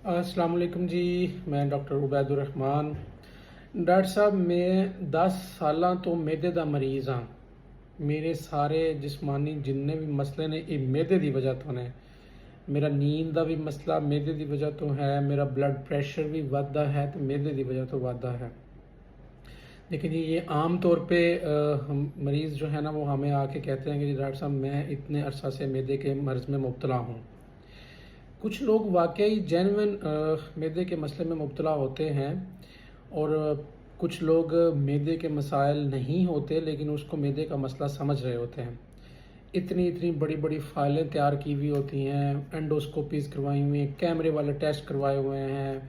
अस्सलाम वालेकुम जी। मैं डॉक्टर उबैदुर रहमान। डॉक्टर साहब मैं 10 साल तो मैदे का मरीज़ हाँ। मेरे सारे जिस्मानी जिन्ने भी मसले ने ये मैदे की वजह तो ने। मेरा नींद का भी मसला मैदे की वजह तो है, मेरा ब्लड प्रेशर भी वादा है तो मैदे की वजह तो वादा है। लेकिन ये आम तौर पे हम मरीज़ जो है ना वो हमें आके कहते हैं कि डॉक्टर साहब मैं इतने अरसा से मैदे के मर्ज़ में मुब्तला हूँ। कुछ लोग वाकई जेन्युइन मैदे के मसले में मुब्तला होते हैं और कुछ लोग मैदे के मसाइल नहीं होते लेकिन उसको मैदे का मसला समझ रहे होते हैं। इतनी इतनी बड़ी बड़ी फाइलें तैयार की हुई होती हैं, एंडोस्कोपीज करवाई हुई हैं, कैमरे वाले टेस्ट करवाए हुए हैं,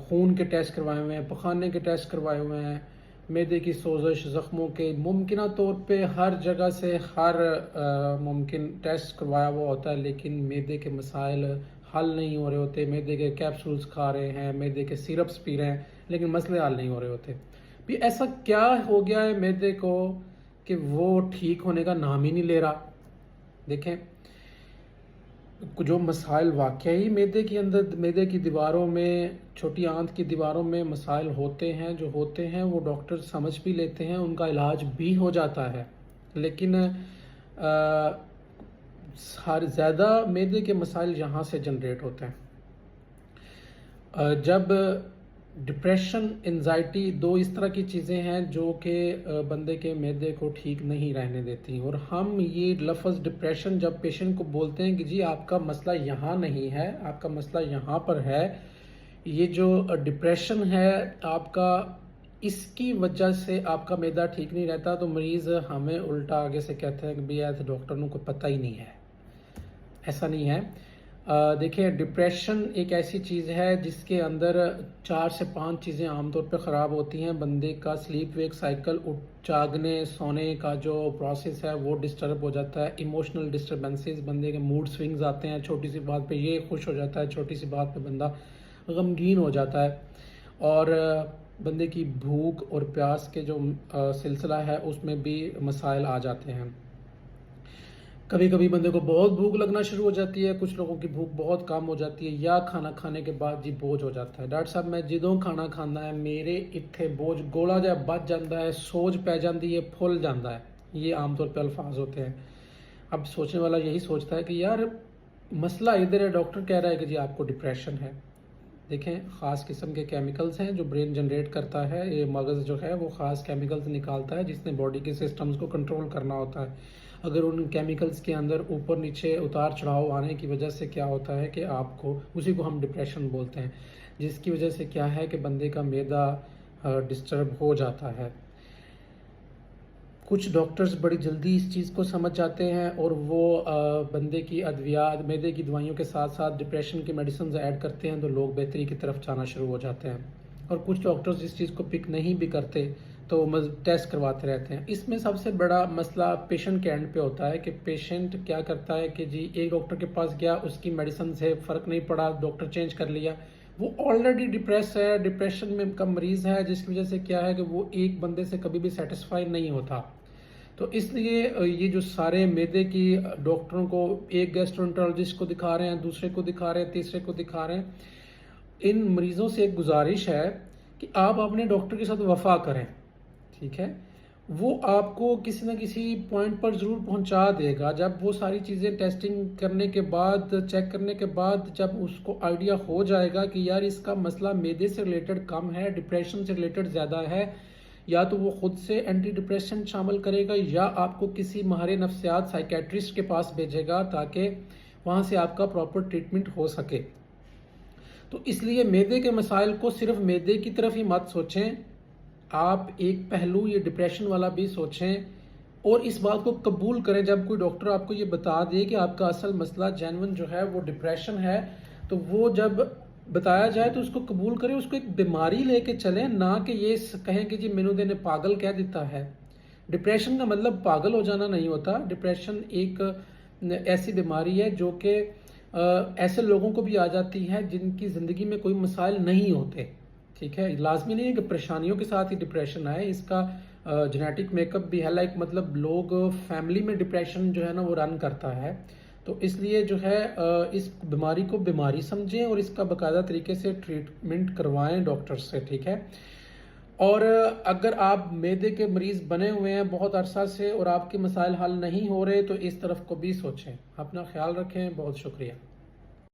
खून के टेस्ट करवाए हुए हैं, पखाने के टेस्ट करवाए हुए हैं, मैदे की सोजश ज़ख्मों के मुमकिन तौर पे हर जगह से हर मुमकिन टेस्ट करवाया हुआ होता है, लेकिन मैदे के मसाइल हल नहीं हो रहे होते। मैदे के कैप्सूल्स खा रहे हैं, मैदे के सिरप्स पी रहे हैं, लेकिन मसले हल नहीं हो रहे होते। भी ऐसा क्या हो गया है मैदे को कि वो ठीक होने का नाम ही नहीं ले रहा। देखें, जो मसाइल वाकई मैदे के अंदर, मैदे की दीवारों में, छोटी आंत की दीवारों में मसाइल होते हैं, जो होते हैं वो डॉक्टर समझ भी लेते हैं, उनका इलाज भी हो जाता है। लेकिन हर ज़्यादा मैदे के मसाइल यहाँ से जनरेट होते हैं जब डिप्रेशन, एंजाइटी, दो इस तरह की चीज़ें हैं जो कि बंदे के मैदे को ठीक नहीं रहने देती। और हम ये लफ्ज़ डिप्रेशन जब पेशेंट को बोलते हैं कि जी आपका मसला यहाँ नहीं है, आपका मसला यहाँ पर है, ये जो डिप्रेशन है आपका, इसकी वजह से आपका मैदा ठीक नहीं रहता, तो मरीज़ हमें उल्टा आगे से कहते हैं कि भैया तो डॉक्टर को पता ही नहीं है। ऐसा नहीं है। देखिए, डिप्रेशन एक ऐसी चीज़ है जिसके अंदर 4 से 5 चीज़ें आमतौर पे ख़राब होती हैं। बंदे का स्लीप वेक साइकिल, जागने सोने का जो प्रोसेस है वो डिस्टर्ब हो जाता है। इमोशनल डिस्टर्बेंसेस, बंदे के मूड स्विंग्स आते हैं। छोटी सी बात पे ये खुश हो जाता है, छोटी सी बात पे बंदा गमगीन हो जाता है। और बंदे की भूख और प्यास के जो सिलसिला है उसमें भी मसाइल आ जाते हैं। कभी कभी बंदे को बहुत भूख लगना शुरू हो जाती है, कुछ लोगों की भूख बहुत कम हो जाती है, या खाना खाने के बाद जी बोझ हो जाता है। डॉक्टर साहब मैं जदों खाना खाना है मेरे इत्थे बोझ गोला जा बच जाता है, सोज पै जाती है, फुल जाता है। ये आमतौर पर अल्फाज होते हैं। अब सोचने वाला यही सोचता है कि यार मसला इधर है, डॉक्टर कह रहा है कि जी आपको डिप्रेशन है। देखें, ख़ास किस्म के केमिकल्स हैं जो ब्रेन जनरेट करता है। ये मगज़ जो है वो ख़ास केमिकल्स निकालता है जिसने बॉडी के सिस्टम्स को कंट्रोल करना होता है। अगर उन केमिकल्स के अंदर ऊपर नीचे उतार चढ़ाव आने की वजह से क्या होता है कि आपको, उसी को हम डिप्रेशन बोलते हैं, जिसकी वजह से क्या है कि बंदे का मैदा डिस्टर्ब हो जाता है। कुछ डॉक्टर्स बड़ी जल्दी इस चीज़ को समझ जाते हैं और वो बंदे की अद्वियात, मैदे की दवाइयों के साथ साथ डिप्रेशन की मेडिसिन ऐड करते हैं, तो लोग बेहतरी की तरफ जाना शुरू हो जाते हैं। और कुछ डॉक्टर्स इस चीज़ को पिक नहीं भी करते तो टेस्ट करवाते रहते हैं। इसमें सबसे बड़ा मसला पेशेंट के एंड पे होता है कि पेशेंट क्या करता है कि जी एक डॉक्टर के पास गया, उसकी मेडिसिन से फ़र्क नहीं पड़ा, डॉक्टर चेंज कर लिया, वो ऑलरेडी डिप्रेस है, डिप्रेशन में का मरीज़ है, जिसकी वजह से क्या है कि वो एक बंदे से कभी भी सेटिस्फाई नहीं होता। तो इसलिए ये जो सारे मैदे की डॉक्टरों को, एक गैस्ट्रोएंटरोलॉजिस्ट को दिखा रहे हैं, दूसरे को दिखा रहे हैं, तीसरे को दिखा रहे हैं, इन मरीज़ों से एक गुजारिश है कि आप अपने डॉक्टर के साथ वफा करें। ठीक है, वो आपको किसी न किसी पॉइंट पर ज़रूर पहुंचा देगा। जब वो सारी चीज़ें टेस्टिंग करने के बाद, चेक करने के बाद, जब उसको आइडिया हो जाएगा कि यार इसका मसला मैदे से रिलेटेड कम है, डिप्रेशन से रिलेटेड ज़्यादा है, या तो वो खुद से एंटी डिप्रेशन शामिल करेगा या आपको किसी माहिर नफ्सियात साइकेट्रिस्ट के पास भेजेगा ताकि वहाँ से आपका प्रॉपर ट्रीटमेंट हो सके। तो इसलिए मैदे के मसाइल को सिर्फ मैदे की तरफ ही मत सोचें, आप एक पहलू ये डिप्रेशन वाला भी सोचें और इस बात को कबूल करें। जब कोई डॉक्टर आपको ये बता दे कि आपका असल मसला जेन्युइन जो है वो डिप्रेशन है, तो वो जब बताया जाए तो उसको कबूल करें, उसको एक बीमारी लेके चलें, ना कि ये कहें कि जी मैनू ने पागल कह देता है। डिप्रेशन का मतलब पागल हो जाना नहीं होता। डिप्रेशन एक ऐसी बीमारी है जो कि ऐसे लोगों को भी आ जाती है जिनकी ज़िंदगी में कोई मसाइल नहीं होते। ठीक है, लाजमी नहीं है कि परेशानियों के साथ ही डिप्रेशन आए, इसका जेनेटिक मेकअप भी है। लाइक मतलब लोग फैमिली में डिप्रेशन जो है ना वो रन करता है, تو اس لیے جو ہے اس بیماری کو بیماری سمجھیں اور اس کا باقاعدہ طریقے سے ٹریٹمنٹ کروائیں ڈاکٹر سے، ٹھیک ہے۔ اور اگر آپ معدے کے مریض بنے ہوئے ہیں بہت عرصہ سے اور آپ کے مسائل حل نہیں ہو رہے تو اس طرف کو بھی سوچیں۔ اپنا خیال رکھیں، بہت شکریہ۔